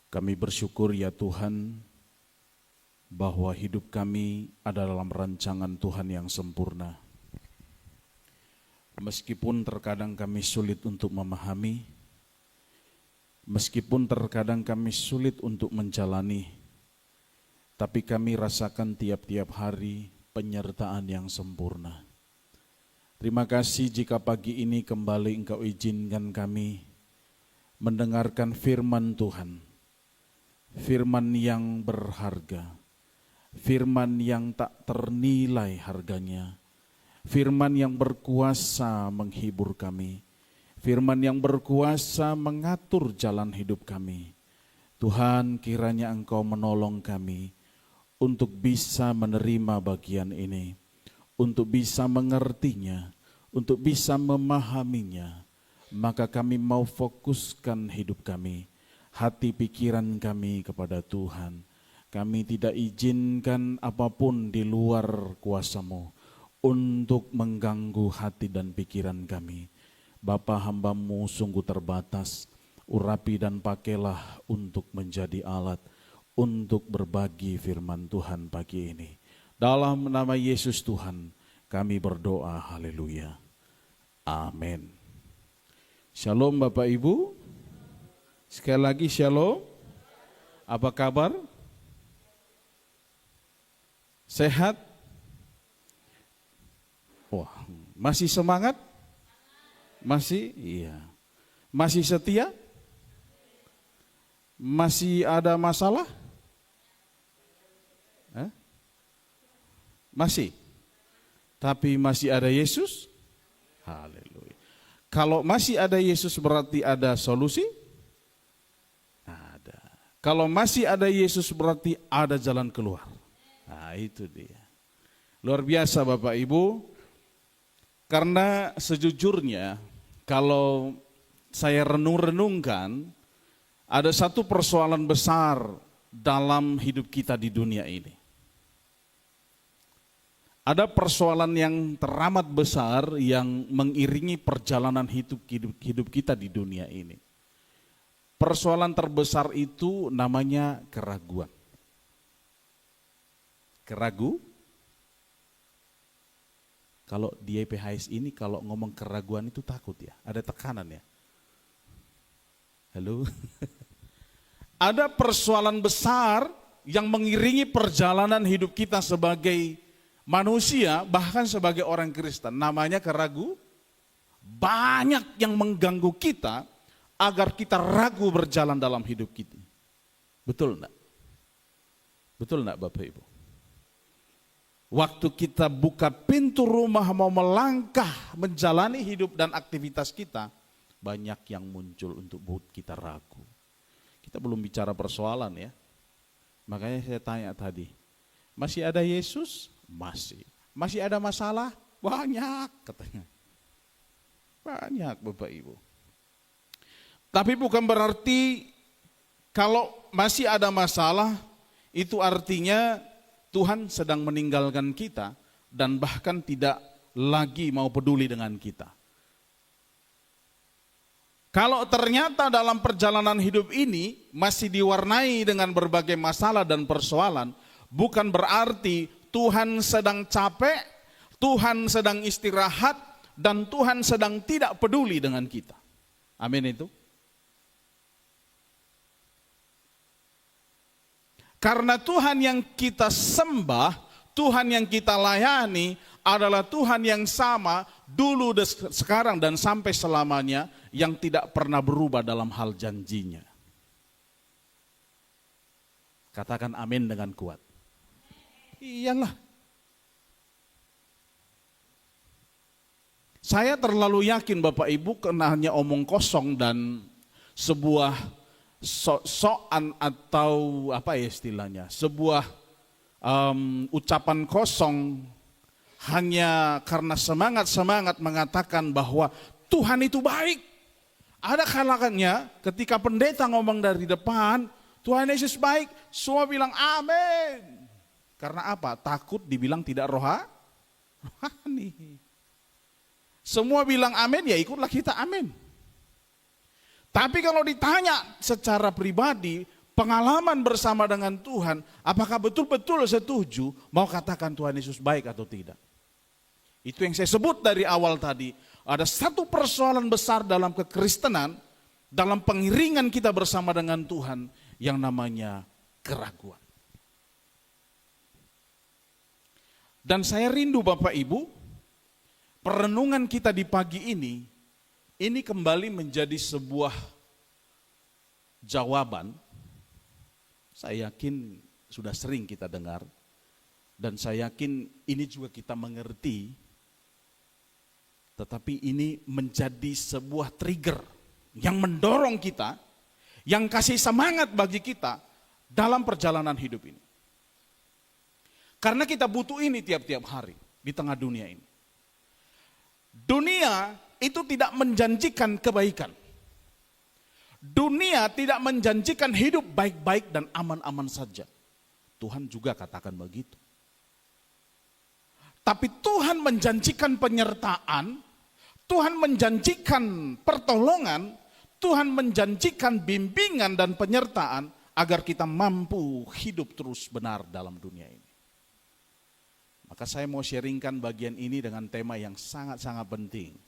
Kami bersyukur ya Tuhan bahwa hidup kami ada dalam rancangan Tuhan yang sempurna. Meskipun terkadang kami sulit untuk memahami, meskipun terkadang kami sulit untuk menjalani, tapi kami rasakan tiap-tiap hari penyertaan yang sempurna. Terima kasih jika pagi ini kembali Engkau izinkan kami mendengarkan firman Tuhan. Firman yang berharga, firman yang tak ternilai harganya, firman yang berkuasa menghibur kami, firman yang berkuasa mengatur jalan hidup kami. Tuhan, kiranya Engkau menolong kami untuk bisa menerima bagian ini, untuk bisa mengertinya, untuk bisa memahaminya. Maka kami mau fokuskan hidup kami, hati pikiran kami kepada Tuhan. Kami tidak izinkan apapun di luar kuasa-Mu untuk mengganggu hati dan pikiran kami. Bapa, hamba-Mu sungguh terbatas, urapi dan pakailah untuk menjadi alat untuk berbagi firman Tuhan pagi ini. Dalam nama Yesus Tuhan kami berdoa, haleluya, amin. Shalom Bapak Ibu, sekali lagi shalom, apa kabar? Sehat? Wah, masih semangat? Masih? Iya. Masih setia? Masih ada masalah? Masih? Tapi masih ada Yesus? Haleluya. Kalau masih ada Yesus berarti ada solusi? Ada. Kalau masih ada Yesus berarti ada jalan keluar. Nah itu dia. Luar biasa Bapak Ibu. Karena sejujurnya kalau saya renung-renungkan, ada satu persoalan besar dalam hidup kita di dunia ini. Ada persoalan yang teramat besar yang mengiringi perjalanan hidup kita di dunia ini. Persoalan terbesar itu namanya keraguan. Kalau di EPHS ini kalau ngomong keraguan itu takut ya, ada tekanan ya. Halo. Ada persoalan besar yang mengiringi perjalanan hidup kita sebagai manusia, bahkan sebagai orang Kristen, namanya keraguan. Banyak yang mengganggu kita agar kita ragu berjalan dalam hidup kita. Betul enggak? Betul enggak Bapak Ibu? Waktu kita buka pintu rumah mau melangkah menjalani hidup dan aktivitas kita, banyak yang muncul untuk buat kita ragu. Kita belum bicara persoalan ya. Makanya saya tanya tadi, masih ada Yesus? Masih. Masih ada masalah? Banyak katanya. Banyak Bapak Ibu. Tapi bukan berarti kalau masih ada masalah itu artinya Tuhan sedang meninggalkan kita dan bahkan tidak lagi mau peduli dengan kita. Kalau ternyata dalam perjalanan hidup ini masih diwarnai dengan berbagai masalah dan persoalan, bukan berarti Tuhan sedang capek, Tuhan sedang istirahat, dan Tuhan sedang tidak peduli dengan kita. Amin itu. Karena Tuhan yang kita sembah, Tuhan yang kita layani adalah Tuhan yang sama dulu, sekarang, dan sampai selamanya, yang tidak pernah berubah dalam hal janjinya. Katakan amin dengan kuat. Iyalah. Saya terlalu yakin Bapak Ibu karena hanya omong kosong dan sebuah sok-sokan atau apa ya istilahnya, sebuah ucapan kosong hanya karena semangat-semangat mengatakan bahwa Tuhan itu baik. Ada kalangannya ketika pendeta ngomong dari depan, Tuhan Yesus baik, semua bilang amin. Karena apa? Takut dibilang tidak rohani. Semua bilang amin, ya ikutlah kita amin. Tapi kalau ditanya secara pribadi, pengalaman bersama dengan Tuhan, apakah betul-betul setuju mau katakan Tuhan Yesus baik atau tidak. Itu yang saya sebut dari awal tadi, ada satu persoalan besar dalam kekristenan, dalam pengiringan kita bersama dengan Tuhan yang namanya keraguan. Dan saya rindu Bapak Ibu, perenungan kita di pagi ini kembali menjadi sebuah jawaban. Saya yakin sudah sering kita dengar, dan saya yakin ini juga kita mengerti, tetapi ini menjadi sebuah trigger yang mendorong kita, yang kasih semangat bagi kita dalam perjalanan hidup ini. Karena kita butuh ini tiap-tiap hari di tengah dunia ini. Dunia itu tidak menjanjikan kebaikan. Dunia tidak menjanjikan hidup baik-baik dan aman-aman saja. Tuhan juga katakan begitu. Tapi Tuhan menjanjikan penyertaan, Tuhan menjanjikan pertolongan, Tuhan menjanjikan bimbingan dan penyertaan agar kita mampu hidup terus benar dalam dunia ini. Maka saya mau sharingkan bagian ini dengan tema yang sangat-sangat penting.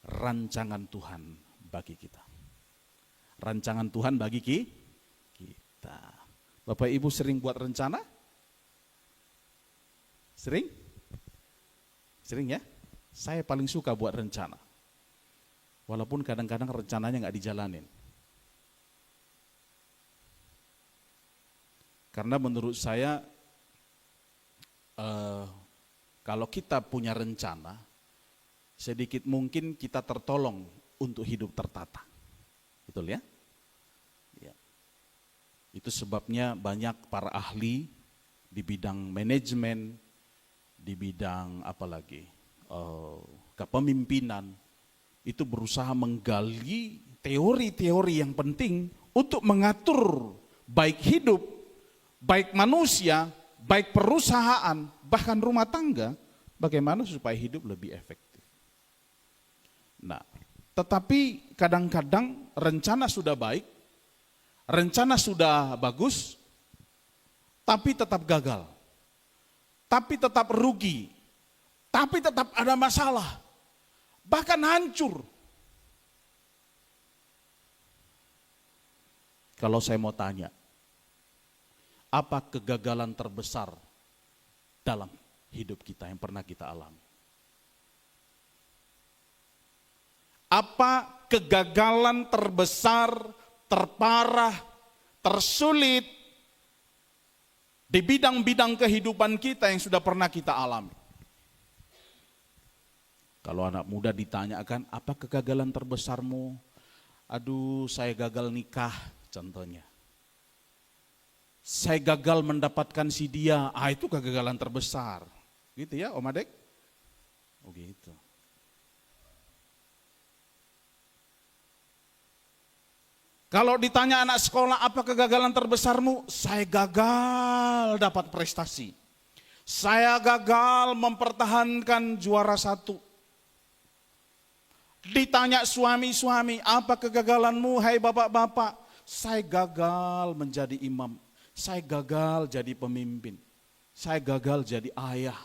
Rancangan Tuhan bagi kita. Rancangan Tuhan bagi kita. Bapak Ibu sering buat rencana? Sering? Sering ya? Saya paling suka buat rencana. Walaupun kadang-kadang rencananya gak dijalanin. Karena menurut saya, kalau kita punya rencana, sedikit mungkin kita tertolong untuk hidup tertata. Betul ya? Ya. Itu sebabnya banyak para ahli di bidang manajemen, di bidang apalagi kepemimpinan, itu berusaha menggali teori-teori yang penting untuk mengatur baik hidup, baik manusia, baik perusahaan, bahkan rumah tangga, bagaimana supaya hidup lebih efektif. Nah, tetapi kadang-kadang rencana sudah baik, rencana sudah bagus, tapi tetap gagal, tapi tetap rugi, tapi tetap ada masalah, bahkan hancur. Kalau saya mau tanya, apa kegagalan terbesar dalam hidup kita yang pernah kita alami? Apa kegagalan terbesar, terparah, tersulit di bidang-bidang kehidupan kita yang sudah pernah kita alami? Kalau anak muda ditanyakan, apa kegagalan terbesarmu? Aduh, saya gagal nikah, contohnya. Saya gagal mendapatkan si dia, itu kegagalan terbesar. Gitu ya Om Adek? Oh gitu. Kalau ditanya anak sekolah, apa kegagalan terbesarmu? Saya gagal dapat prestasi. Saya gagal mempertahankan juara 1. Ditanya suami-suami, apa kegagalanmu hai bapak-bapak? Saya gagal menjadi imam. Saya gagal jadi pemimpin. Saya gagal jadi ayah.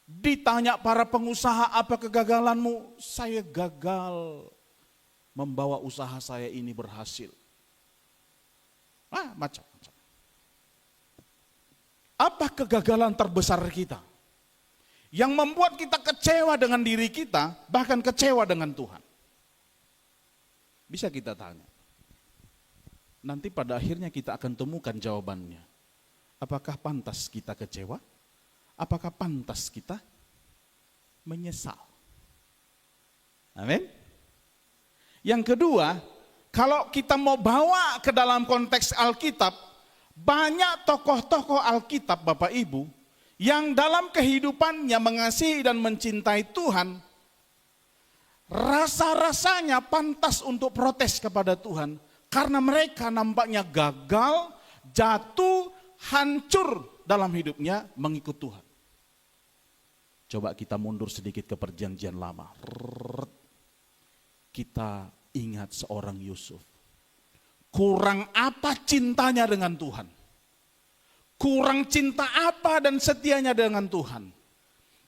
Ditanya para pengusaha, apa kegagalanmu? Saya gagal membawa usaha saya ini berhasil. Macam-macam. Apa kegagalan terbesar kita? Yang membuat kita kecewa dengan diri kita, bahkan kecewa dengan Tuhan. Bisa kita tanya. Nanti pada akhirnya kita akan temukan jawabannya. Apakah pantas kita kecewa? Apakah pantas kita menyesal? Amin. Yang kedua, kalau kita mau bawa ke dalam konteks Alkitab, banyak tokoh-tokoh Alkitab Bapak Ibu, yang dalam kehidupannya mengasihi dan mencintai Tuhan, rasa-rasanya pantas untuk protes kepada Tuhan, karena mereka nampaknya gagal, jatuh, hancur dalam hidupnya mengikut Tuhan. Coba kita mundur sedikit ke perjanjian lama. Kita ingat seorang Yusuf. kurang apa cintanya dengan Tuhan. Kurang cinta apa dan setianya dengan Tuhan.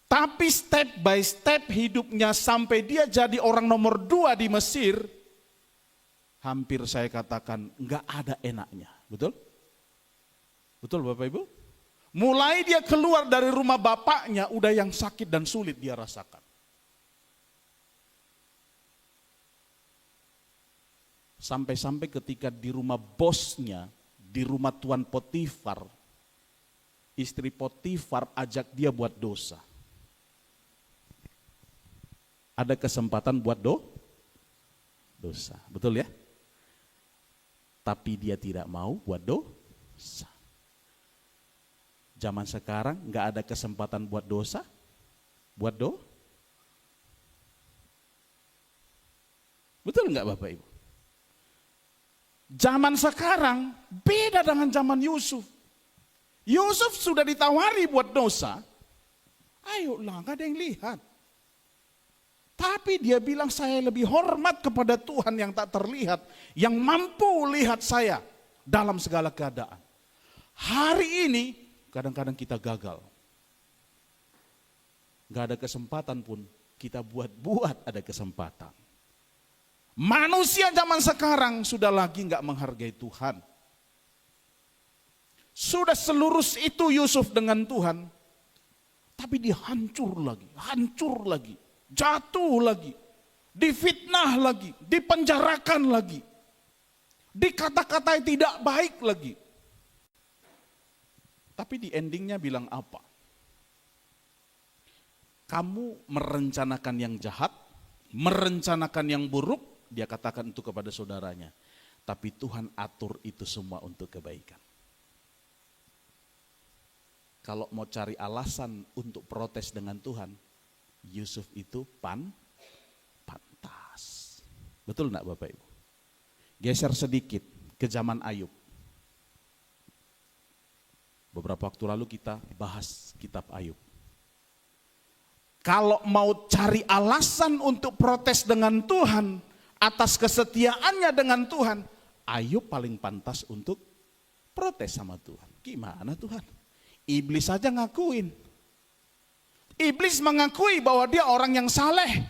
Tapi step by step hidupnya sampai dia jadi orang nomor 2 di Mesir, hampir saya katakan nggak ada enaknya. Betul? Betul Bapak Ibu? Mulai dia keluar dari rumah bapaknya, udah yang sakit dan sulit dia rasakan. Sampai-sampai ketika di rumah bosnya, di rumah Tuan Potifar, istri Potifar ajak dia buat dosa. Ada kesempatan buat dosa, betul ya? Tapi dia tidak mau buat dosa. Zaman sekarang nggak ada kesempatan buat dosa, betul nggak Bapak Ibu? Zaman sekarang beda dengan zaman Yusuf. Yusuf sudah ditawari buat dosa, ayolah, nggak ada yang lihat. Tapi dia bilang saya lebih hormat kepada Tuhan yang tak terlihat, yang mampu lihat saya dalam segala keadaan. Hari ini kadang-kadang kita gagal. Gak ada kesempatan pun kita buat ada kesempatan. Manusia zaman sekarang sudah lagi gak menghargai Tuhan. Sudah selurus itu Yusuf dengan Tuhan, tapi dia hancur lagi, jatuh lagi, difitnah lagi, dipenjarakan lagi, dikata-katai tidak baik lagi. Tapi di endingnya bilang apa? Kamu merencanakan yang jahat, merencanakan yang buruk, dia katakan itu kepada saudaranya. Tapi Tuhan atur itu semua untuk kebaikan. Kalau mau cari alasan untuk protes dengan Tuhan, Yusuf itu pantas. Betul enggak Bapak Ibu? Geser sedikit ke zaman Ayub. Beberapa waktu lalu kita bahas kitab Ayub. Kalau mau cari alasan untuk protes dengan Tuhan, atas kesetiaannya dengan Tuhan, Ayub paling pantas untuk protes sama Tuhan. Gimana Tuhan? Iblis saja ngakuin. Iblis mengakui bahwa dia orang yang saleh.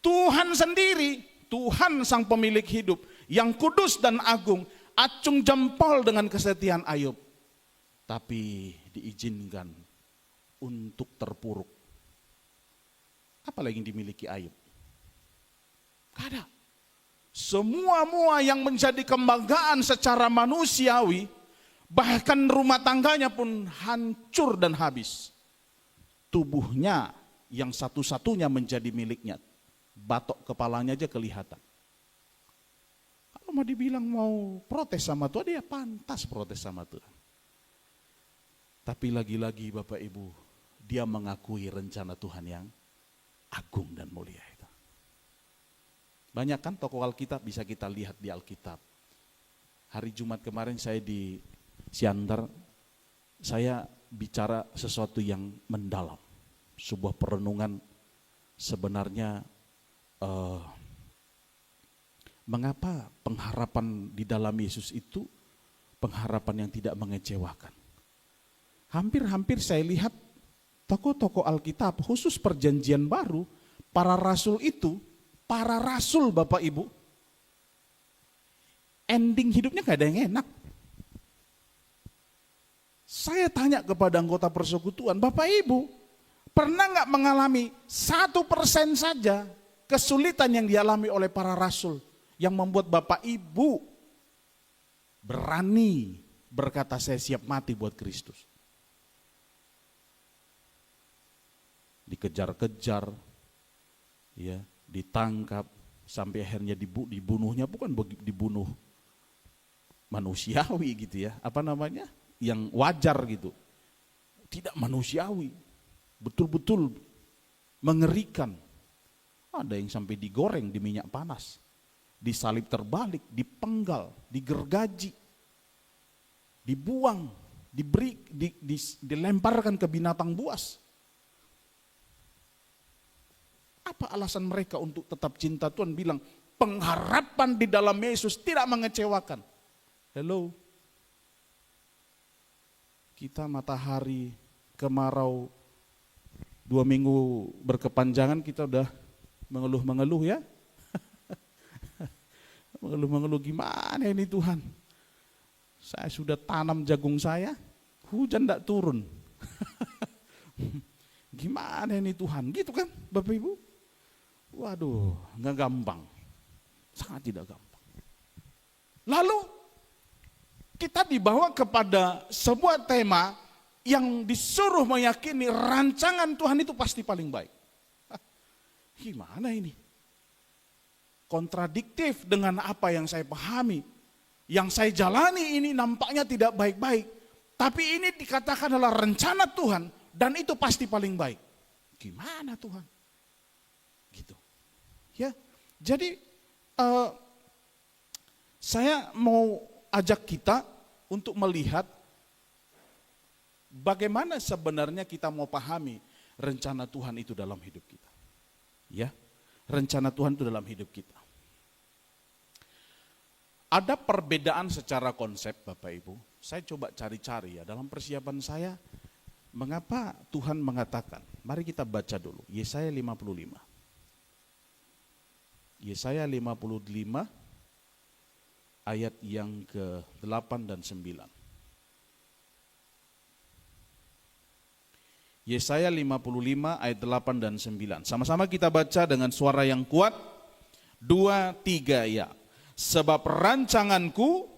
Tuhan sendiri, Tuhan sang pemilik hidup, yang kudus dan agung, acung jempol dengan kesetiaan Ayub. Tapi diizinkan untuk terpuruk. Apalagi yang dimiliki Ayub? Gak ada. Semua yang menjadi kebanggaan secara manusiawi, bahkan rumah tangganya pun hancur dan habis. Tubuhnya yang satu-satunya menjadi miliknya, batok kepalanya aja kelihatan. Kalau mau dibilang mau protes sama Tuhan, dia pantas protes sama Tuhan. Tapi lagi-lagi Bapak Ibu, dia mengakui rencana Tuhan yang agung dan mulia itu. Banyak kan tokoh Alkitab bisa kita lihat di Alkitab. Hari Jumat kemarin saya di Siantar, saya bicara sesuatu yang mendalam. Sebuah perenungan sebenarnya mengapa pengharapan di dalam Yesus itu pengharapan yang tidak mengecewakan. Hampir-hampir saya lihat tokoh-tokoh Alkitab khusus perjanjian baru, para rasul itu, para rasul Bapak Ibu, ending hidupnya gak ada yang enak. Saya tanya kepada anggota persekutuan, Bapak Ibu, pernah gak mengalami 1% saja kesulitan yang dialami oleh para rasul yang membuat Bapak Ibu berani berkata saya siap mati buat Kristus? Dikejar-kejar, ya, ditangkap, sampai akhirnya dibunuhnya bukan dibunuh manusiawi gitu ya, apa namanya, yang wajar gitu, tidak manusiawi, betul-betul mengerikan. Ada yang sampai digoreng di minyak panas, disalib terbalik, dipenggal, digergaji, dibuang, dilemparkan ke binatang buas. Apa alasan mereka untuk tetap cinta Tuhan? Bilang pengharapan di dalam Yesus tidak mengecewakan. Hello. Kita matahari kemarau 2 minggu berkepanjangan kita udah mengeluh-mengeluh ya. Mengeluh-mengeluh, gimana ini Tuhan? Saya sudah tanam jagung saya, hujan tidak turun. Gimana ini Tuhan? Gitu kan Bapak Ibu? Waduh, nggak gampang. Sangat tidak gampang. Lalu kita dibawa kepada sebuah tema yang disuruh meyakini rancangan Tuhan itu pasti paling baik. Gimana ini? Kontradiktif dengan apa yang saya pahami. Yang saya jalani ini nampaknya tidak baik-baik. Tapi ini dikatakan adalah rencana Tuhan dan itu pasti paling baik. Gimana Tuhan? Gitu. Ya. Jadi saya mau ajak kita untuk melihat bagaimana sebenarnya kita mau pahami rencana Tuhan itu dalam hidup kita. Ya. Rencana Tuhan itu dalam hidup kita. Ada perbedaan secara konsep Bapak Ibu. Saya coba cari-cari ya dalam persiapan saya. Mengapa Tuhan mengatakan? Mari kita baca dulu. Yesaya 55. Yesaya 55 ayat yang ke-8 dan 9. Yesaya 55 ayat 8 dan 9. Sama-sama kita baca dengan suara yang kuat. 2, 3 ya. Sebab rancanganku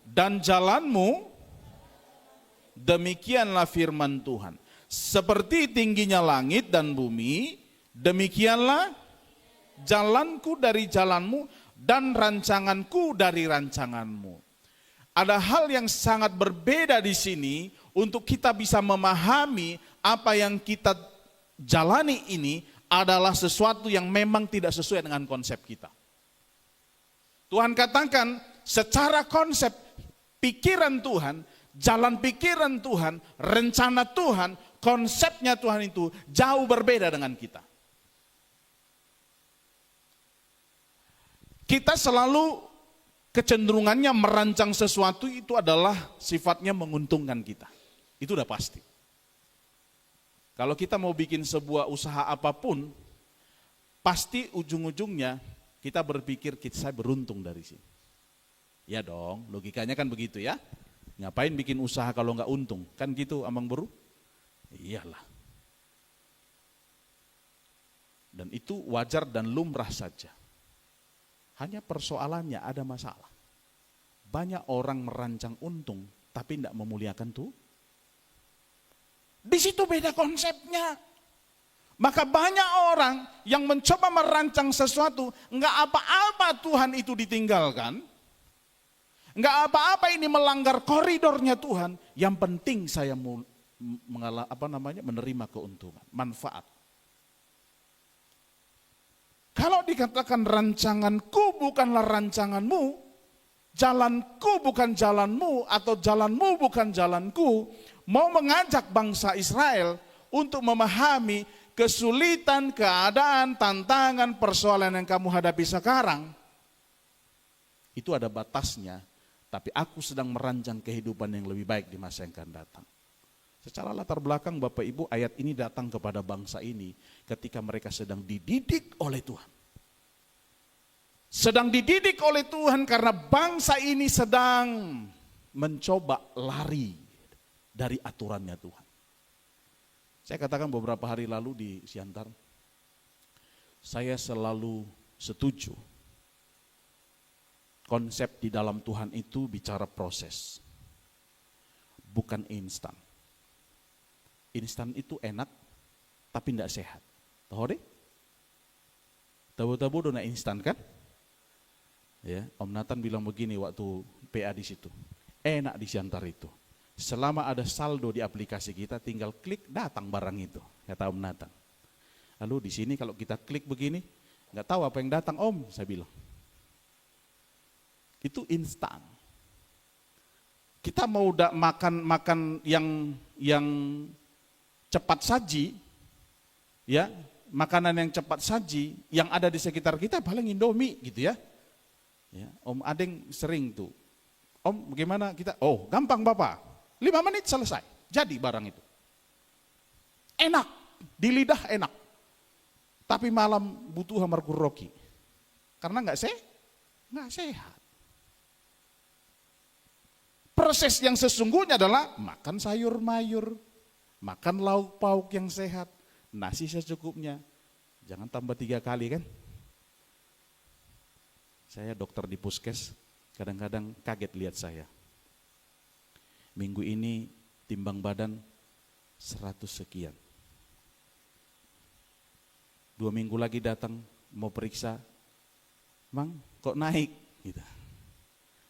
dan jalanmu, demikianlah firman Tuhan. Seperti tingginya langit dan bumi, demikianlah jalanku dari jalanmu dan rancanganku dari rancanganmu. Ada hal yang sangat berbeda di sini untuk kita bisa memahami apa yang kita jalani ini adalah sesuatu yang memang tidak sesuai dengan konsep kita. Tuhan katakan secara konsep pikiran Tuhan, jalan pikiran Tuhan, rencana Tuhan, konsepnya Tuhan itu jauh berbeda dengan kita. Kita selalu kecenderungannya merancang sesuatu itu adalah sifatnya menguntungkan kita. Itu udah pasti. Kalau kita mau bikin sebuah usaha apapun, pasti ujung-ujungnya kita berpikir saya beruntung dari sini. Ya dong, logikanya kan begitu ya. Ngapain bikin usaha kalau nggak untung? Kan gitu Amang Bro? Iyalah. Dan itu wajar dan lumrah saja. Hanya persoalannya ada masalah. Banyak orang merancang untung tapi tidak memuliakan tuh. Di situ beda konsepnya. Maka banyak orang yang mencoba merancang sesuatu, enggak apa-apa Tuhan itu ditinggalkan. Enggak apa-apa ini melanggar koridornya Tuhan. Yang penting saya menerima keuntungan, manfaat. Kalau dikatakan rancanganku bukanlah rancanganmu, jalanku bukan jalanmu, atau jalanmu bukan jalanku, mau mengajak bangsa Israel untuk memahami kesulitan, keadaan, tantangan, persoalan yang kamu hadapi sekarang, itu ada batasnya, tapi aku sedang merancang kehidupan yang lebih baik di masa yang akan datang. Secara latar belakang Bapak Ibu, ayat ini datang kepada bangsa ini ketika mereka sedang dididik oleh Tuhan. Sedang dididik oleh Tuhan karena bangsa ini sedang mencoba lari dari aturannya Tuhan. Saya katakan beberapa hari lalu di Siantar, saya selalu setuju konsep di dalam Tuhan itu bicara proses, bukan instan. Instan itu enak, tapi tidak sehat. Tahu deh? Tahu-tahu udah instan kan? Ya, Om Nathan bilang begini waktu PA di situ, enak di Siantar itu. Selama ada saldo di aplikasi kita, tinggal klik datang barang itu, kata Om Nathan. Lalu di sini kalau kita klik begini, nggak tahu apa yang datang Om, saya bilang. Itu instan. Kita mau makan yang cepat saji, ya makanan yang cepat saji yang ada di sekitar kita paling Indomie gitu ya. Ya, Om Adeng sering tuh, Om bagaimana kita, oh gampang Bapak, 5 menit selesai, jadi barang itu. Enak, di lidah enak, tapi malam butuh hamar kuroki, karena nggak sehat. Proses yang sesungguhnya adalah makan sayur mayur, makan lauk pauk yang sehat, nasi secukupnya, jangan tambah 3 kali kan. Saya dokter di puskes, kadang-kadang kaget lihat saya. Minggu ini timbang badan 100 sekian. 2 minggu lagi datang mau periksa, Mang kok naik gitu.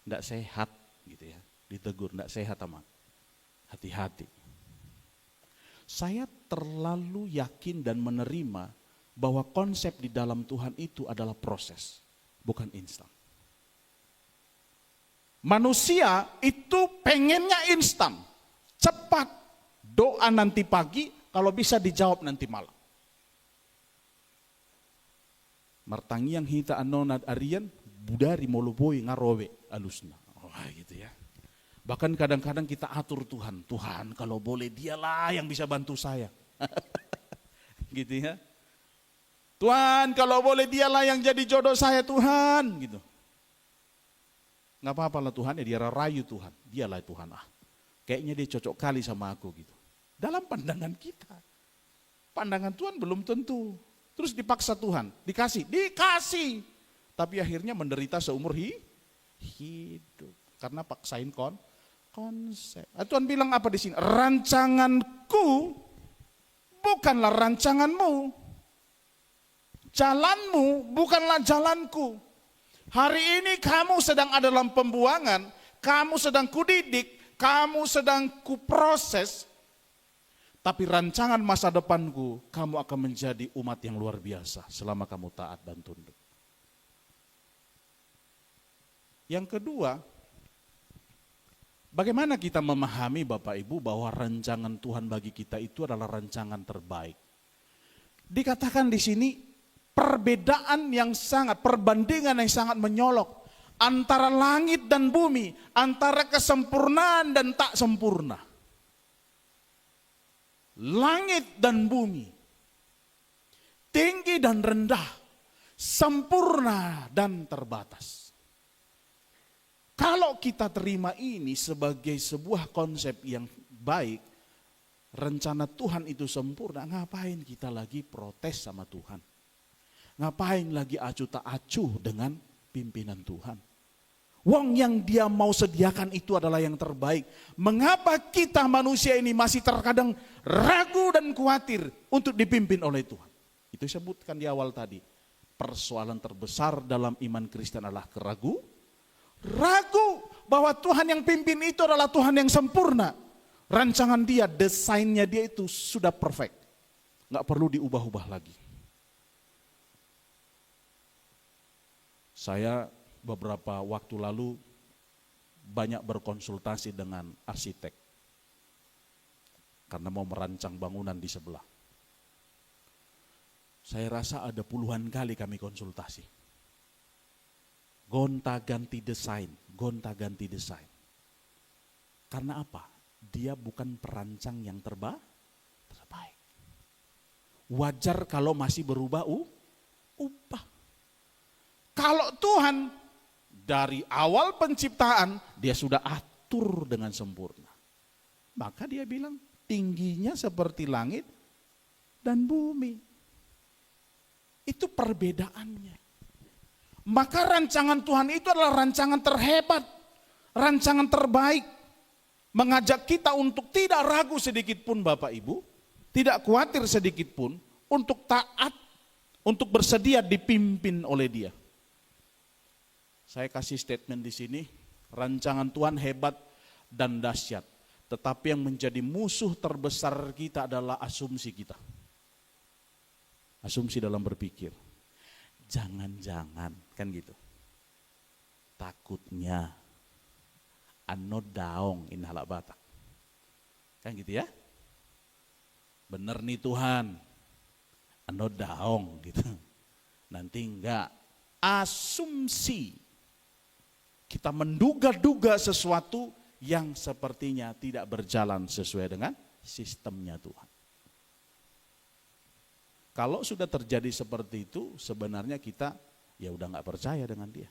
Nggak sehat gitu ya. Ditegur nggak sehat Mang. Hati-hati. Saya terlalu yakin dan menerima bahwa konsep di dalam Tuhan itu adalah proses, bukan instan. Manusia itu pengennya instan, cepat, doa nanti pagi, kalau bisa dijawab nanti malam. Martangi yang hita anonat arian, budari molupoi ngarowe alusna. Oh gitu ya. Bahkan kadang-kadang kita atur Tuhan, Tuhan kalau boleh dialah yang bisa bantu saya. Gitu ya. Tuhan kalau boleh dialah yang jadi jodoh saya Tuhan. Gitu. Nggak apa-apa lah Tuhan, ya dia rayu Tuhan. Dialah Tuhan kayaknya dia cocok kali sama aku gitu. Dalam pandangan kita. Pandangan Tuhan belum tentu. Terus dipaksa Tuhan, dikasih. Tapi akhirnya menderita seumur hidup. Karena paksain konsep. Tuhan bilang apa di sini? Rancanganku bukanlah rancanganmu. Jalanmu bukanlah jalanku. Hari ini kamu sedang ada dalam pembuangan, kamu sedang kudidik, kamu sedang kuproses. Tapi rancangan masa depanku, kamu akan menjadi umat yang luar biasa selama kamu taat dan tunduk. Yang kedua, bagaimana kita memahami Bapak Ibu bahwa rancangan Tuhan bagi kita itu adalah rancangan terbaik. Dikatakan di sini perbedaan yang sangat, perbandingan yang sangat menyolok antara langit dan bumi, antara kesempurnaan dan tak sempurna. Langit dan bumi, tinggi dan rendah, sempurna dan terbatas. Kalau kita terima ini sebagai sebuah konsep yang baik, rencana Tuhan itu sempurna, ngapain kita lagi protes sama Tuhan? Ngapain lagi acuh tak acuh dengan pimpinan Tuhan? Wong yang dia mau sediakan itu adalah yang terbaik. Mengapa kita manusia ini masih terkadang ragu dan khawatir untuk dipimpin oleh Tuhan? Itu disebutkan di awal tadi. Persoalan terbesar dalam iman Kristen adalah ragu bahwa Tuhan yang pimpin itu adalah Tuhan yang sempurna. Rancangan dia, desainnya dia itu sudah perfect. Nggak perlu diubah-ubah lagi. Saya beberapa waktu lalu banyak berkonsultasi dengan arsitek karena mau merancang bangunan di sebelah. Saya rasa ada puluhan kali kami konsultasi. Gonta-ganti desain. Karena apa? Dia bukan perancang yang terbaik. Wajar kalau masih berubah ubah. Kalau Tuhan dari awal penciptaan dia sudah atur dengan sempurna. Maka dia bilang tingginya seperti langit dan bumi. Itu perbedaannya. Maka rancangan Tuhan itu adalah rancangan terhebat, rancangan terbaik. Mengajak kita untuk tidak ragu sedikit pun Bapak Ibu, tidak khawatir sedikit pun, untuk taat, untuk bersedia dipimpin oleh Dia. Saya kasih statement di sini, rancangan Tuhan hebat dan dahsyat. Tetapi yang menjadi musuh terbesar kita adalah asumsi kita. Asumsi dalam berpikir. Jangan-jangan, kan gitu. Takutnya, ano daong inhalak batak. Kan gitu ya. Bener nih Tuhan, ano daong gitu. Nanti enggak, asumsi. Kita menduga-duga sesuatu yang sepertinya tidak berjalan sesuai dengan sistemnya Tuhan. Kalau sudah terjadi seperti itu, sebenarnya kita ya udah nggak percaya dengan dia.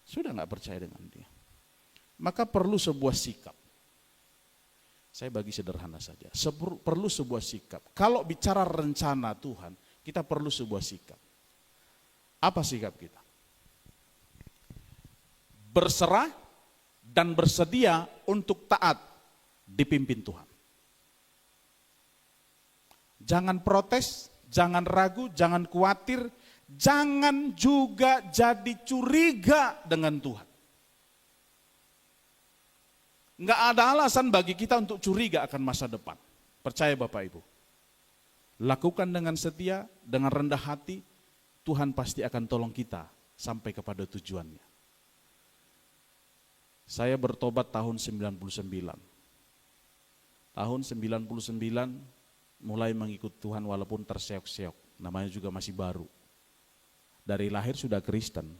Sudah nggak percaya dengan dia. Maka perlu sebuah sikap. Saya bagi sederhana saja. Perlu sebuah sikap. Kalau bicara rencana Tuhan, kita perlu sebuah sikap. Apa sikap kita? Berserah dan bersedia untuk taat dipimpin Tuhan. Jangan protes, jangan ragu, jangan khawatir, jangan juga jadi curiga dengan Tuhan. Enggak ada alasan bagi kita untuk curiga akan masa depan. Percaya Bapak Ibu. Lakukan dengan setia, dengan rendah hati, Tuhan pasti akan tolong kita sampai kepada tujuannya. Saya bertobat tahun 99. Tahun 99 mulai mengikut Tuhan walaupun terseok-seok, namanya juga masih baru. Dari lahir sudah Kristen,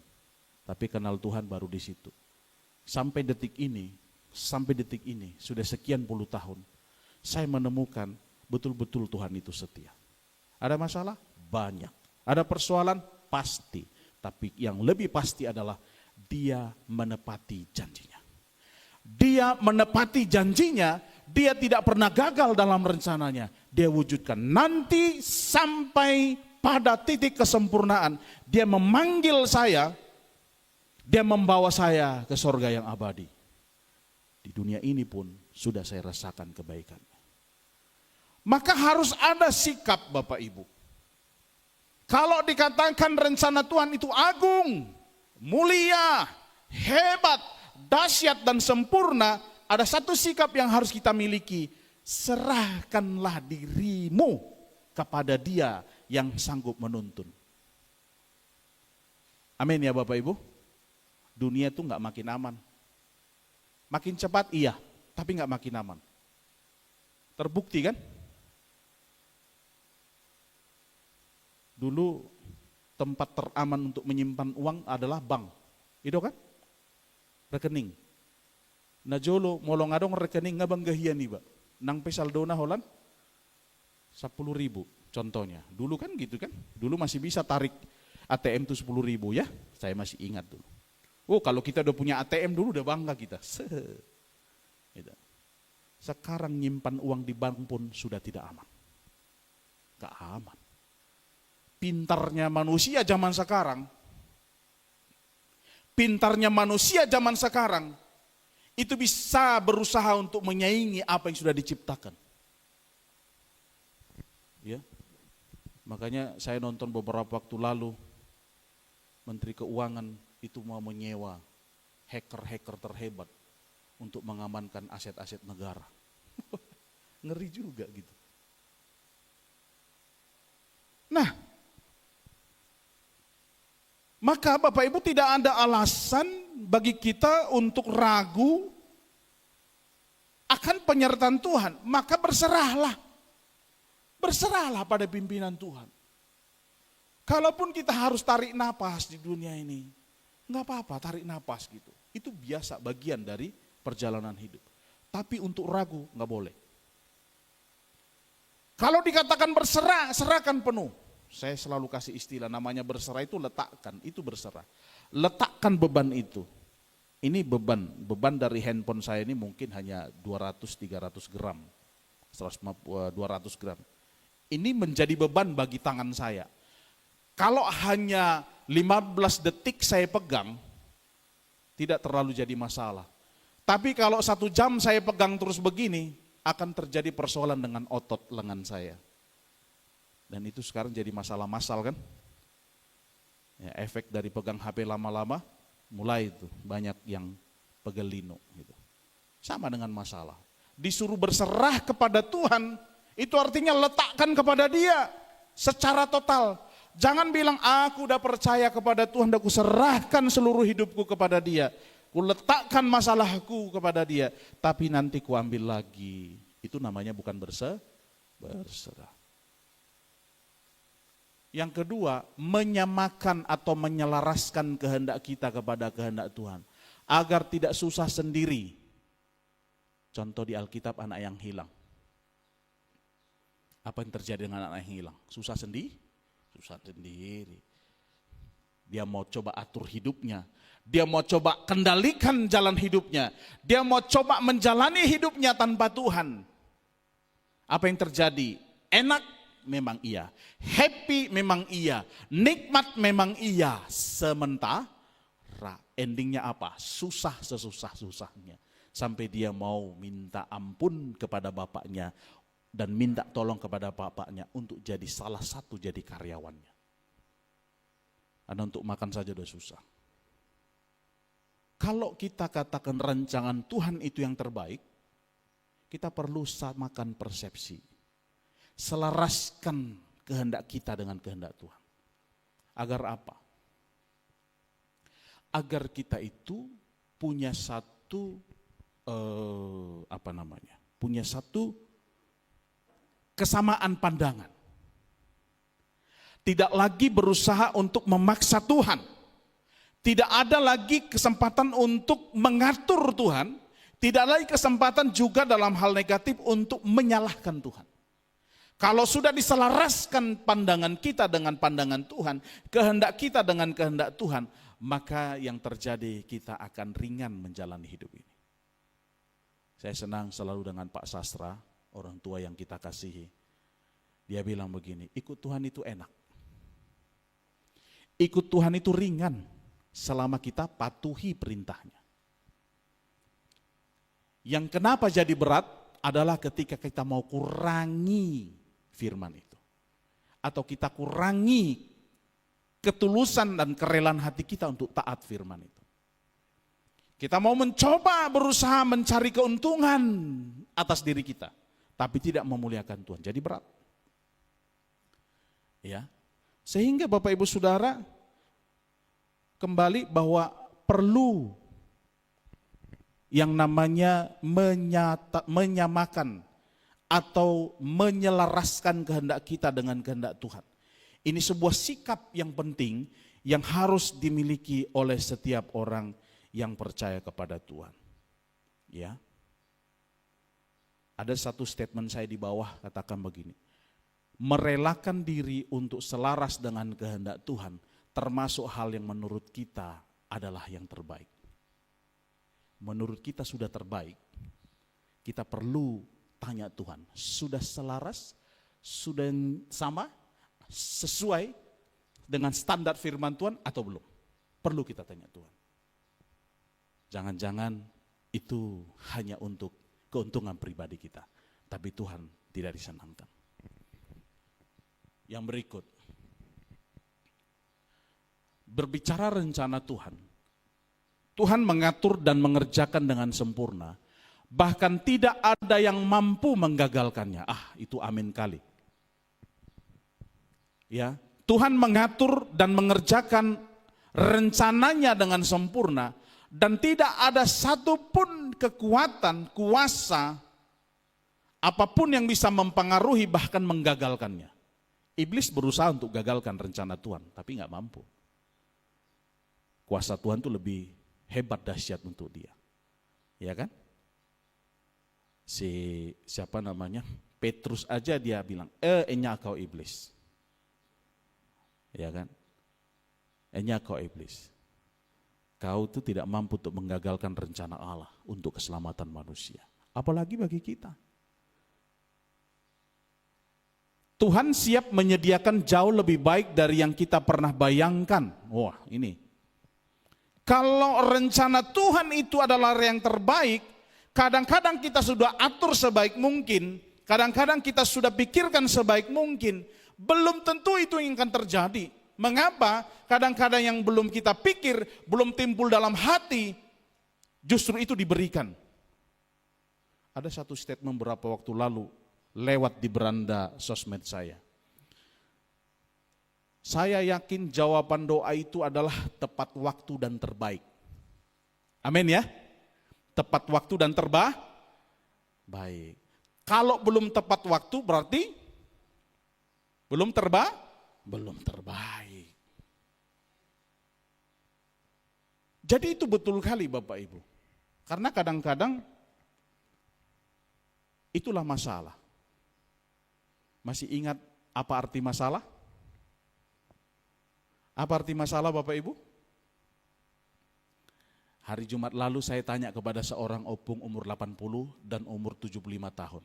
tapi kenal Tuhan baru di situ. Sampai detik ini, sudah sekian puluh tahun, saya menemukan betul-betul Tuhan itu setia. Ada masalah? Banyak. Ada persoalan? Pasti. Tapi yang lebih pasti adalah dia menepati janjinya. Dia menepati janjinya, dia tidak pernah gagal dalam rencananya. Dia wujudkan nanti sampai pada titik kesempurnaan. Dia memanggil saya, dia membawa saya ke sorga yang abadi. Di dunia ini pun sudah saya rasakan kebaikannya. Maka harus ada sikap Bapak Ibu. Kalau dikatakan rencana Tuhan itu agung, mulia, hebat, dahsyat dan sempurna, ada satu sikap yang harus kita miliki. Serahkanlah dirimu kepada Dia yang sanggup menuntun. Amin ya Bapak Ibu. Dunia itu nggak makin aman. Makin cepat iya, tapi nggak makin aman. Terbukti kan? Dulu tempat teraman untuk menyimpan uang adalah bank. Itu kan? Rekening. Najolo molong adong rekening ngabang gahian nih, Pak. Nang pesaldona Holland 10.000 contohnya. Dulu kan gitu kan? Dulu masih bisa tarik ATM tuh 10.000 ya. Saya masih ingat dulu. Oh, kalau kita udah punya ATM dulu udah bangga kita. Gitu. Sekarang nyimpan uang di bank pun sudah tidak aman. Gak aman. Pintarnya manusia zaman sekarang. Pintarnya manusia zaman sekarang itu bisa berusaha untuk menyaingi apa yang sudah diciptakan. Ya. Makanya saya nonton beberapa waktu lalu Menteri Keuangan itu mau menyewa hacker-hacker terhebat untuk mengamankan aset-aset negara. Ngeri juga gitu. Nah, maka Bapak Ibu tidak ada alasan bagi kita untuk ragu akan penyertaan Tuhan. Maka berserahlah. Berserahlah pada pimpinan Tuhan. Kalaupun kita harus tarik napas di dunia ini, enggak apa-apa tarik napas gitu. Itu biasa bagian dari perjalanan hidup. Tapi untuk ragu enggak boleh. Kalau dikatakan berserah, serahkan penuh. Saya selalu kasih istilah namanya berserah itu letakkan, itu berserah. Letakkan beban itu. Ini beban dari handphone saya ini mungkin hanya 200-300 gram. 200 gram. Ini menjadi beban bagi tangan saya. Kalau hanya 15 detik saya pegang, tidak terlalu jadi masalah. Tapi kalau 1 jam saya pegang terus begini, akan terjadi persoalan dengan otot lengan saya. Dan itu sekarang jadi masalah massal kan. Ya, efek dari pegang HP lama-lama, mulai itu banyak yang pegelino. Gitu. Sama dengan masalah. Disuruh berserah kepada Tuhan, itu artinya letakkan kepada Dia secara total. Jangan bilang aku udah percaya kepada Tuhan, aku serahkan seluruh hidupku kepada Dia. Ku letakkan masalahku kepada Dia, tapi nanti ku ambil lagi. Itu namanya bukan berserah. Yang kedua, menyamakan atau menyelaraskan kehendak kita kepada kehendak Tuhan. Agar tidak susah sendiri. Contoh di Alkitab, anak yang hilang. Apa yang terjadi dengan anak yang hilang? Susah sendiri? Susah sendiri. Dia mau coba atur hidupnya. Dia mau coba kendalikan jalan hidupnya. Dia mau coba menjalani hidupnya tanpa Tuhan. Apa yang terjadi? Enak memang iya, happy memang iya, nikmat memang iya, sementara endingnya apa? Susah sesusah-susahnya. Sampai dia mau minta ampun kepada bapaknya dan minta tolong kepada bapaknya untuk jadi salah satu jadi karyawannya. Karena untuk makan saja udah susah. Kalau kita katakan rancangan Tuhan itu yang terbaik, kita perlu samakan persepsi. Selaraskan kehendak kita dengan kehendak Tuhan. Agar apa? Agar kita itu punya satu punya satu kesamaan pandangan. Tidak lagi berusaha untuk memaksa Tuhan. Tidak ada lagi kesempatan untuk mengatur Tuhan. Tidak lagi kesempatan juga dalam hal negatif untuk menyalahkan Tuhan. Kalau sudah diselaraskan pandangan kita dengan pandangan Tuhan, kehendak kita dengan kehendak Tuhan, maka yang terjadi kita akan ringan menjalani hidup ini. Saya senang selalu dengan Pak Sastra, orang tua yang kita kasihi. Dia bilang begini, ikut Tuhan itu enak. Ikut Tuhan itu ringan selama kita patuhi perintahnya. Yang kenapa jadi berat adalah ketika kita mau kurangi firman itu. Atau kita kurangi ketulusan dan kerelaan hati kita untuk taat firman itu. Kita mau mencoba berusaha mencari keuntungan atas diri kita. Tapi tidak memuliakan Tuhan. Jadi berat. Ya. Sehingga Bapak Ibu Saudara kembali bahwa perlu yang namanya menyamakan atau menyelaraskan kehendak kita dengan kehendak Tuhan. Ini sebuah sikap yang penting yang harus dimiliki oleh setiap orang yang percaya kepada Tuhan. Ya. Ada satu statement saya di bawah katakan begini. Merelakan diri untuk selaras dengan kehendak Tuhan termasuk hal yang menurut kita adalah yang terbaik. Menurut kita sudah terbaik. Kita perlu tanya Tuhan, sudah selaras, sudah sama, sesuai dengan standar firman Tuhan atau belum? Perlu kita tanya Tuhan. Jangan-jangan itu hanya untuk keuntungan pribadi kita, tapi Tuhan tidak disenangkan. Yang berikut, berbicara rencana Tuhan, Tuhan mengatur dan mengerjakan dengan sempurna. Bahkan tidak ada yang mampu menggagalkannya. Itu amin kali. Ya, Tuhan mengatur dan mengerjakan rencananya dengan sempurna dan tidak ada satupun kekuatan, kuasa apapun yang bisa mempengaruhi bahkan menggagalkannya. Iblis berusaha untuk gagalkan rencana Tuhan, tapi nggak mampu. Kuasa Tuhan itu lebih hebat, dahsyat untuk dia. Ya kan? Siapa namanya? Petrus aja dia bilang, enya kau iblis. Ya kan? Enya kau iblis. Kau itu tidak mampu untuk menggagalkan rencana Allah untuk keselamatan manusia. Apalagi bagi kita. Tuhan siap menyediakan jauh lebih baik dari yang kita pernah bayangkan. Wah, ini. Kalau rencana Tuhan itu adalah yang terbaik, kadang-kadang kita sudah atur sebaik mungkin, kadang-kadang kita sudah pikirkan sebaik mungkin, belum tentu itu yang akan terjadi. Mengapa? Kadang-kadang yang belum kita pikir, belum timbul dalam hati, justru itu diberikan. Ada satu statement beberapa waktu lalu, lewat di beranda sosmed saya. Saya yakin jawaban doa itu adalah tepat waktu dan terbaik. Amin ya. Tepat waktu dan baik. Kalau belum tepat waktu berarti belum terbaik. belum terbaik. Jadi itu betul kali Bapak Ibu. Karena kadang-kadang itulah masalah. Masih ingat apa arti masalah? Apa arti masalah Bapak Ibu? Hari Jumat lalu saya tanya kepada seorang opung umur 80 dan umur 75 tahun.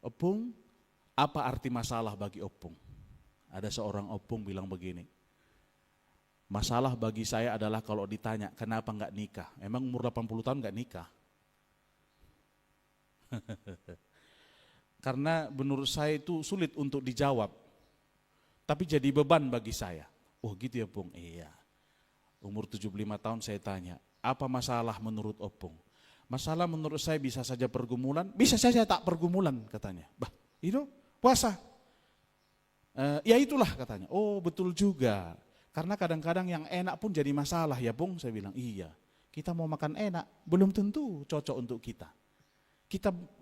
Opung, apa arti masalah bagi opung? Ada seorang opung bilang begini, masalah bagi saya adalah kalau ditanya kenapa enggak nikah. Emang umur 80 tahun enggak nikah? Karena menurut saya itu sulit untuk dijawab. Tapi jadi beban bagi saya. Oh gitu ya Opung? Iya. Umur 75 tahun saya tanya, apa masalah menurut Opung? Masalah menurut saya bisa saja pergumulan, bisa saja tak pergumulan katanya. Bah, itu puasa. Ya itulah katanya. Oh betul juga. Karena kadang-kadang yang enak pun jadi masalah ya Bung. Saya bilang iya. Kita mau makan enak belum tentu cocok untuk kita.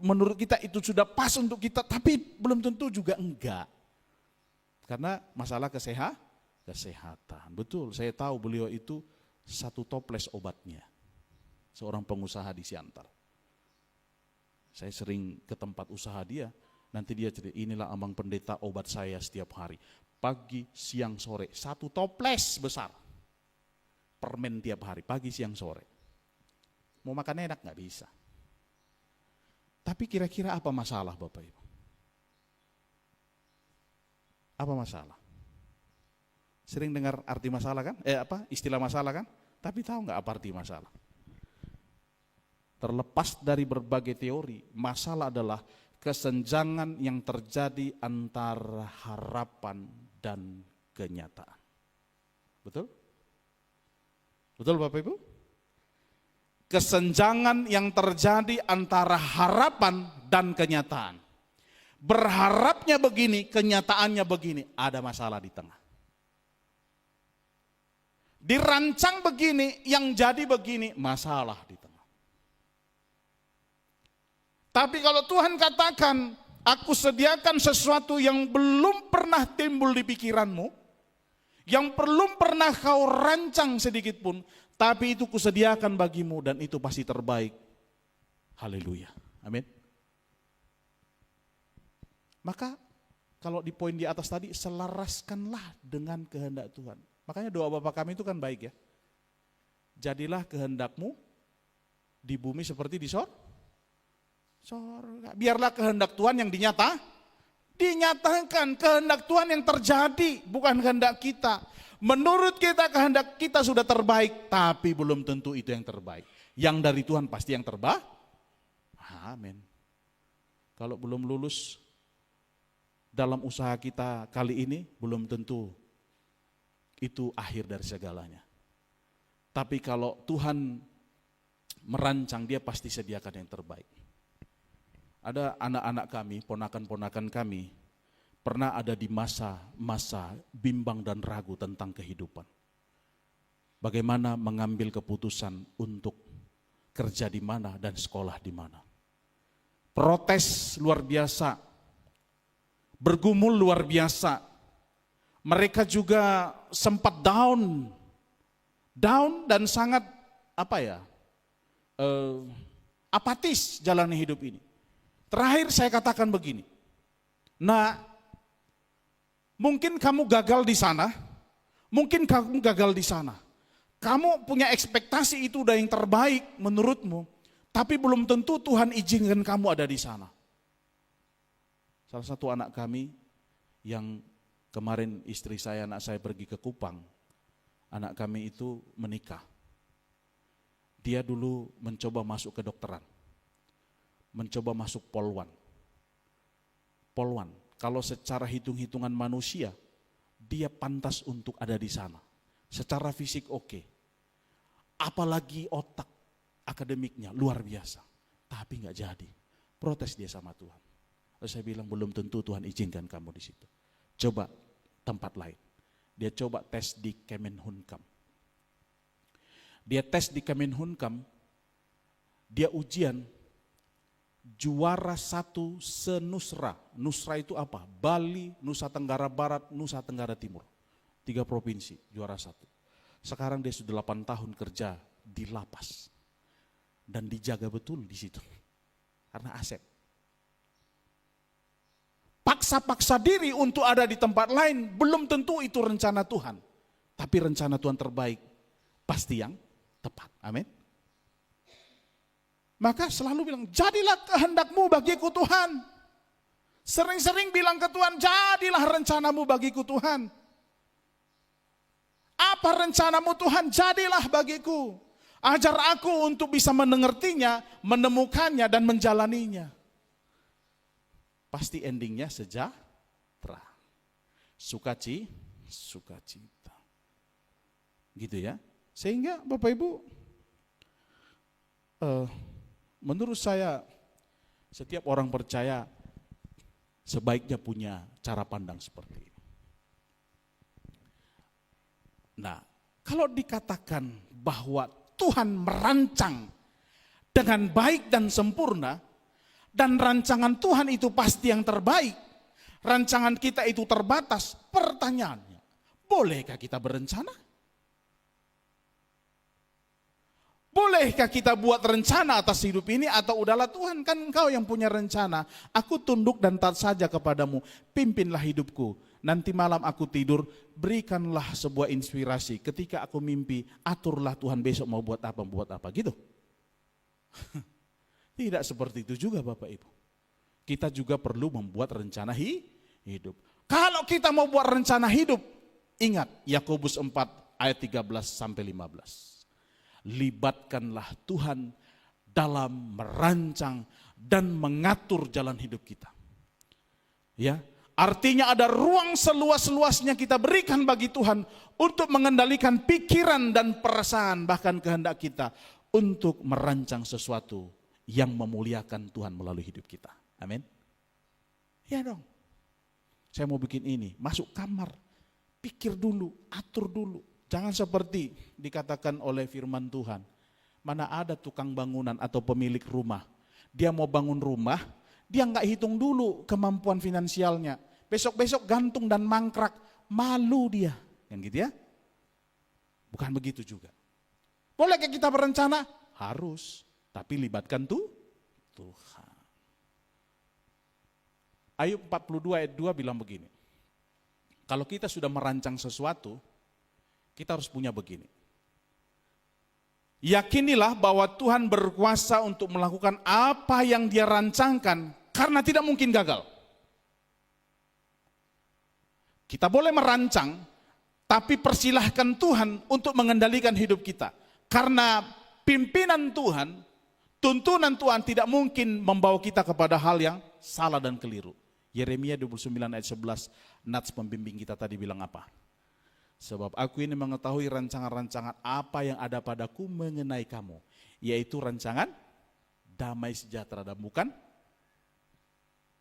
Menurut kita itu sudah pas untuk kita, tapi belum tentu juga enggak. Karena masalah kesehatan. Betul, saya tahu beliau itu 1 toples obatnya. Seorang pengusaha di Siantar. Saya sering ke tempat usaha dia, nanti dia cerita, inilah Abang Pendeta obat saya setiap hari. Pagi, siang, sore, 1 toples besar. Permen tiap hari, pagi, siang, sore. Mau makan enak nggak bisa. Tapi kira-kira apa masalah Bapak Ibu? Apa masalah? Sering dengar arti masalah kan? Istilah masalah kan? Tapi tahu nggak apa arti masalah? Terlepas dari berbagai teori, masalah adalah kesenjangan yang terjadi antara harapan dan kenyataan. Betul? Betul Bapak Ibu? Kesenjangan yang terjadi antara harapan dan kenyataan. Berharapnya begini, kenyataannya begini, ada masalah di tengah. Dirancang begini, yang jadi begini, masalah di tengah. Tapi kalau Tuhan katakan, aku sediakan sesuatu yang belum pernah timbul di pikiranmu, yang belum pernah kau rancang sedikit pun, tapi itu kusediakan bagimu dan itu pasti terbaik. Haleluya. Amin. Maka kalau di poin di atas tadi, selaraskanlah dengan kehendak Tuhan. Makanya doa Bapa kami itu kan baik ya. Jadilah kehendakmu di bumi seperti di sorga. Biarlah kehendak Tuhan yang dinyatakan kehendak Tuhan yang terjadi, bukan kehendak kita. Menurut kita kehendak kita sudah terbaik, tapi belum tentu itu yang terbaik. Yang dari Tuhan pasti yang terbaik. Amin. Kalau belum lulus dalam usaha kita kali ini, belum tentu itu akhir dari segalanya. Tapi kalau Tuhan merancang, dia pasti sediakan yang terbaik. Ada anak-anak kami, ponakan-ponakan kami, pernah ada di masa bimbang dan ragu tentang kehidupan. Bagaimana mengambil keputusan untuk kerja di mana dan sekolah di mana. Protes luar biasa, bergumul luar biasa. Mereka juga sempat down dan sangat apatis jalani hidup ini. Terakhir saya katakan begini, nah mungkin kamu gagal di sana, mungkin kamu gagal di sana. Kamu punya ekspektasi itu udah yang terbaik menurutmu, tapi belum tentu Tuhan izinkan kamu ada di sana. Salah satu anak kami yang kemarin istri saya, anak saya pergi ke Kupang, anak kami itu menikah. Dia dulu mencoba masuk kedokteran, mencoba masuk Polwan. Kalau secara hitung-hitungan manusia, dia pantas untuk ada di sana. Secara fisik oke. Apalagi otak akademiknya luar biasa. Tapi nggak jadi. Protes dia sama Tuhan. Lalu saya bilang belum tentu Tuhan izinkan kamu di situ. Coba tempat lain. Dia coba tes di Kemenhunkam. Dia tes di Kemenhunkam. Dia ujian. juara satu senusra. Nusra itu apa? Bali, Nusa Tenggara Barat, Nusa Tenggara Timur. 3 provinsi, juara satu. Sekarang dia sudah 8 tahun kerja di lapas. Dan dijaga betul di situ. Karena Asep. Paksa-paksa diri untuk ada di tempat lain, belum tentu itu rencana Tuhan. Tapi rencana Tuhan terbaik, pasti yang tepat. Amin. Maka selalu bilang, jadilah kehendakmu bagiku Tuhan. Sering-sering bilang ke Tuhan, jadilah rencanamu bagiku Tuhan. Apa rencanamu Tuhan, jadilah bagiku. Ajar aku untuk bisa mendengartinya, menemukannya, dan menjalaninya. Pasti endingnya sejahtera. Sukacita. Gitu ya. Sehingga Bapak Ibu, menurut saya setiap orang percaya sebaiknya punya cara pandang seperti ini. Nah, kalau dikatakan bahwa Tuhan merancang dengan baik dan sempurna, dan rancangan Tuhan itu pasti yang terbaik, rancangan kita itu terbatas, pertanyaannya, bolehkah kita berencana? Bolehkah kita buat rencana atas hidup ini, atau udahlah Tuhan, kan Engkau yang punya rencana, aku tunduk dan taat saja kepadamu, pimpinlah hidupku. Nanti malam aku tidur, berikanlah sebuah inspirasi. Ketika aku mimpi, aturlah Tuhan besok mau buat apa gitu. Tidak seperti itu juga Bapak Ibu. Kita juga perlu membuat rencana hidup. Kalau kita mau buat rencana hidup, ingat Yakobus 4 ayat 13 sampai 15. Libatkanlah Tuhan dalam merancang dan mengatur jalan hidup kita. Ya, artinya ada ruang seluas-luasnya kita berikan bagi Tuhan untuk mengendalikan pikiran dan perasaan, bahkan kehendak kita untuk merancang sesuatu yang memuliakan Tuhan melalui hidup kita. Amin. Ya dong. Saya mau bikin ini, masuk kamar, pikir dulu, atur dulu. Jangan seperti dikatakan oleh firman Tuhan. Mana ada tukang bangunan atau pemilik rumah, dia mau bangun rumah, dia nggak hitung dulu kemampuan finansialnya. Besok-besok gantung dan mangkrak, malu dia. Kan gitu ya? Bukan begitu juga. Bolehkah kita berencana? Harus. Tapi libatkan Tuhan. Ayub 42 ayat 2 bilang begini. Kalau kita sudah merancang sesuatu, kita harus punya begini. Yakinilah bahwa Tuhan berkuasa untuk melakukan apa yang Dia rancangkan, karena tidak mungkin gagal. Kita boleh merancang, tapi persilahkan Tuhan untuk mengendalikan hidup kita. Karena pimpinan Tuhan, tuntunan Tuhan tidak mungkin membawa kita kepada hal yang salah dan keliru. Yeremia 29 ayat 11, Nats pembimbing kita tadi bilang apa? Sebab aku ini mengetahui rancangan-rancangan apa yang ada padaku mengenai kamu, yaitu rancangan damai sejahtera dan bukan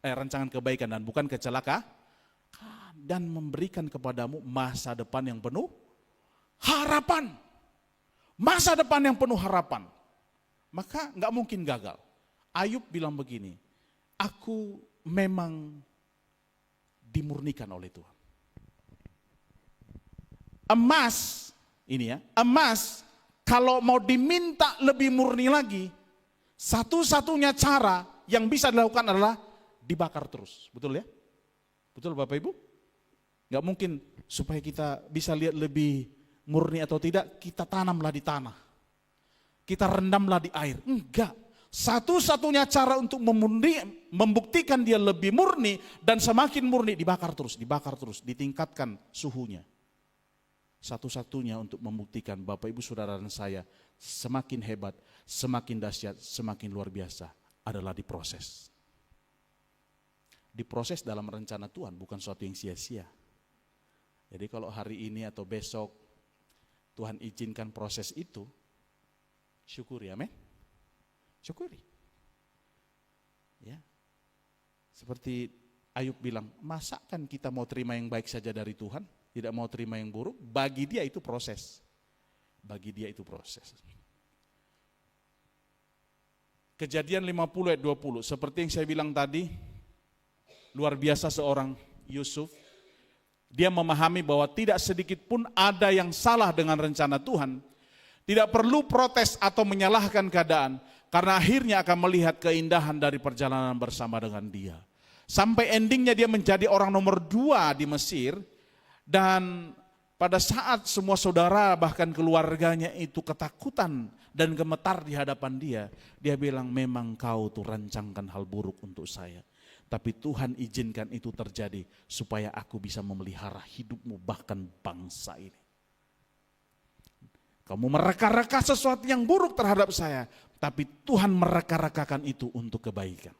rancangan kebaikan dan bukan kecelakaan, dan memberikan kepadamu masa depan yang penuh harapan. Masa depan yang penuh harapan. Maka nggak mungkin gagal. Ayub bilang begini, aku memang dimurnikan oleh Tuhan. Emas, ini ya, emas kalau mau diminta lebih murni lagi, satu-satunya cara yang bisa dilakukan adalah dibakar terus. Betul ya? Betul Bapak Ibu? Nggak mungkin supaya kita bisa lihat lebih murni atau tidak, kita tanamlah di tanah. Kita rendamlah di air. Enggak. Satu-satunya cara untuk membuktikan dia lebih murni dan semakin murni, dibakar terus, ditingkatkan suhunya. Satu-satunya untuk membuktikan Bapak Ibu Saudara dan saya semakin hebat, semakin dahsyat, semakin luar biasa adalah diproses. Diproses dalam rencana Tuhan, bukan sesuatu yang sia-sia. Jadi kalau hari ini atau besok Tuhan izinkan proses itu, syukuri, amin. Syukuri. Ya. Seperti Ayub bilang, masa kan kita mau terima yang baik saja dari Tuhan, tidak mau terima yang buruk? Bagi dia itu proses. Bagi dia itu proses. Kejadian 50 ayat 20, seperti yang saya bilang tadi, luar biasa seorang Yusuf. Dia memahami bahwa tidak sedikit pun ada yang salah dengan rencana Tuhan. Tidak perlu protes atau menyalahkan keadaan, karena akhirnya akan melihat keindahan dari perjalanan bersama dengan dia. Sampai endingnya dia menjadi orang nomor 2 di Mesir, dan pada saat semua saudara bahkan keluarganya itu ketakutan dan gemetar di hadapan dia, dia bilang, memang kau tuh rancangkan hal buruk untuk saya. Tapi Tuhan izinkan itu terjadi supaya aku bisa memelihara hidupmu bahkan bangsa ini. Kamu mereka-reka sesuatu yang buruk terhadap saya, tapi Tuhan mereka-rekakan itu untuk kebaikan.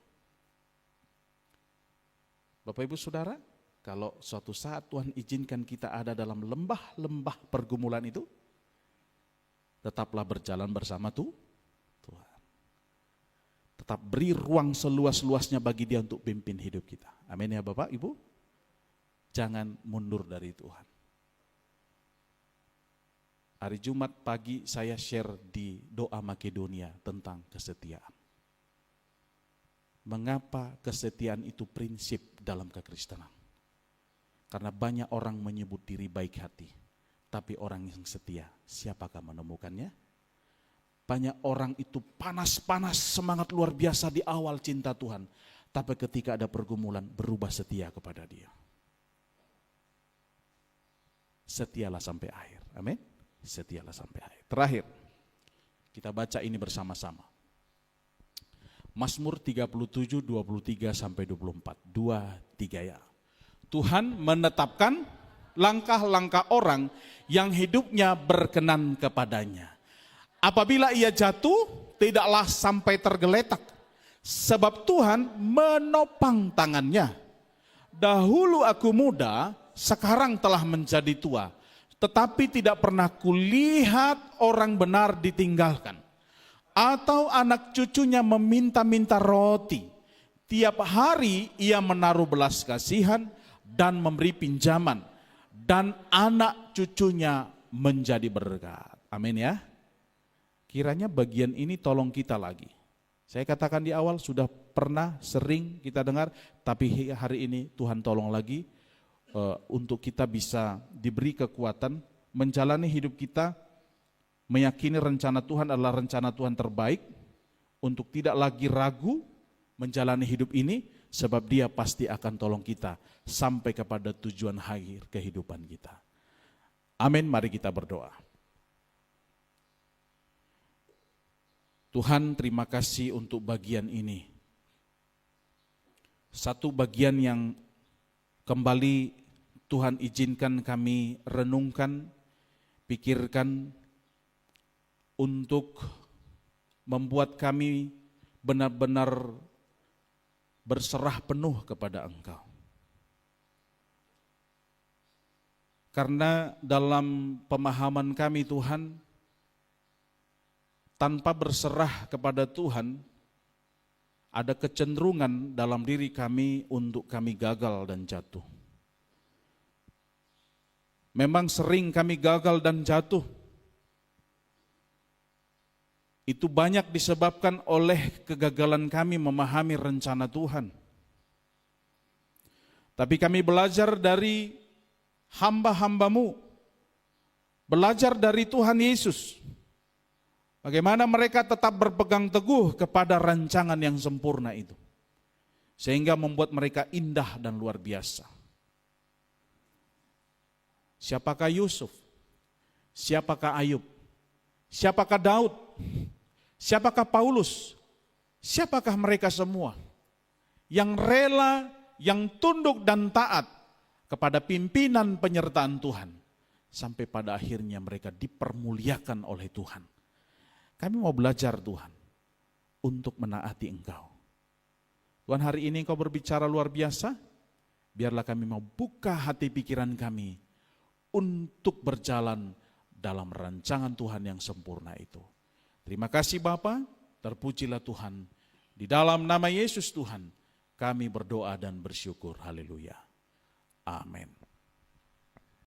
Bapak Ibu Saudara, kalau suatu saat Tuhan izinkan kita ada dalam lembah-lembah pergumulan itu, tetaplah berjalan bersama Tuhan. Tetap beri ruang seluas-luasnya bagi Dia untuk pimpin hidup kita. Amin ya Bapak, Ibu. Jangan mundur dari Tuhan. Hari Jumat pagi saya share di Doa Makedonia tentang kesetiaan. Mengapa kesetiaan itu prinsip dalam kekristenan? Karena banyak orang menyebut diri baik hati, tapi orang yang setia, siapakah menemukannya? Banyak orang itu panas-panas, semangat luar biasa di awal cinta Tuhan, tapi ketika ada pergumulan berubah setia kepada Dia. Setialah sampai akhir. Amin. Setialah sampai akhir. Terakhir, kita baca ini bersama-sama. Mazmur 37, 23 sampai 24. 2, 3 ya. Tuhan menetapkan langkah-langkah orang yang hidupnya berkenan kepadanya. Apabila ia jatuh, tidaklah sampai tergeletak, sebab Tuhan menopang tangannya. Dahulu aku muda, sekarang telah menjadi tua, tetapi tidak pernah kulihat orang benar ditinggalkan, atau anak cucunya meminta-minta roti. Tiap hari ia menaruh belas kasihan dan memberi pinjaman, dan anak cucunya menjadi berkat. Amin ya. Kiranya bagian ini tolong kita lagi. Saya katakan di awal sudah pernah sering kita dengar, tapi hari ini Tuhan tolong lagi untuk kita bisa diberi kekuatan menjalani hidup kita, meyakini rencana Tuhan adalah rencana Tuhan terbaik, untuk tidak lagi ragu menjalani hidup ini, sebab Dia pasti akan tolong kita sampai kepada tujuan akhir kehidupan kita. Amin, mari kita berdoa. Tuhan, terima kasih untuk bagian ini. Satu bagian yang kembali Tuhan izinkan kami renungkan, pikirkan, untuk membuat kami benar-benar berserah penuh kepada Engkau. Karena dalam pemahaman kami Tuhan, tanpa berserah kepada Tuhan, ada kecenderungan dalam diri kami untuk kami gagal dan jatuh. Memang sering kami gagal dan jatuh. Itu banyak disebabkan oleh kegagalan kami memahami rencana Tuhan. Tapi kami belajar dari hamba-hamba-Mu, belajar dari Tuhan Yesus, bagaimana mereka tetap berpegang teguh kepada rancangan yang sempurna itu, sehingga membuat mereka indah dan luar biasa. Siapakah Yusuf? Siapakah Ayub? Siapakah Daud? Siapakah Paulus? Siapakah mereka semua yang rela, yang tunduk dan taat kepada pimpinan penyertaan Tuhan, sampai pada akhirnya mereka dipermuliakan oleh Tuhan. Kami mau belajar Tuhan untuk menaati Engkau. Tuhan, hari ini Engkau berbicara luar biasa, biarlah kami mau buka hati pikiran kami untuk berjalan dalam rancangan Tuhan yang sempurna itu. Terima kasih Bapa, terpujilah Tuhan. Di dalam nama Yesus Tuhan, kami berdoa dan bersyukur. Haleluya. Amin.